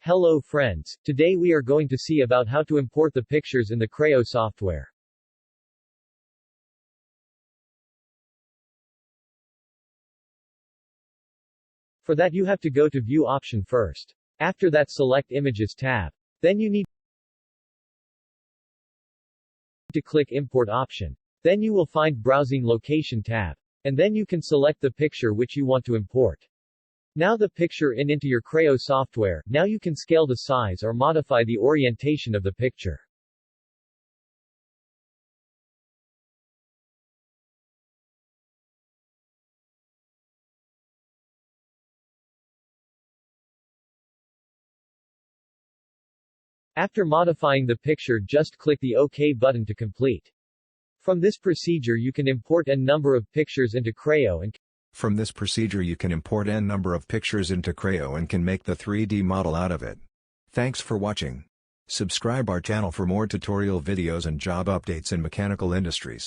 Hello friends, today we are going to see about how to import the pictures in the Creo software. For that you have to go to View option first. After that select Images tab. Then you need to click Import option. Then you will find Browsing Location tab. And then you can select the picture which you want to import. Now the picture into your Creo software. Now you can scale the size or modify the orientation of the picture. After modifying the picture, just click the OK button to complete. From this procedure you can import n number of pictures into Creo and From this procedure you can import n number of pictures into Creo and can make the 3D model out of it. Thanks for watching. Subscribe our channel for more tutorial videos and job updates in mechanical industries.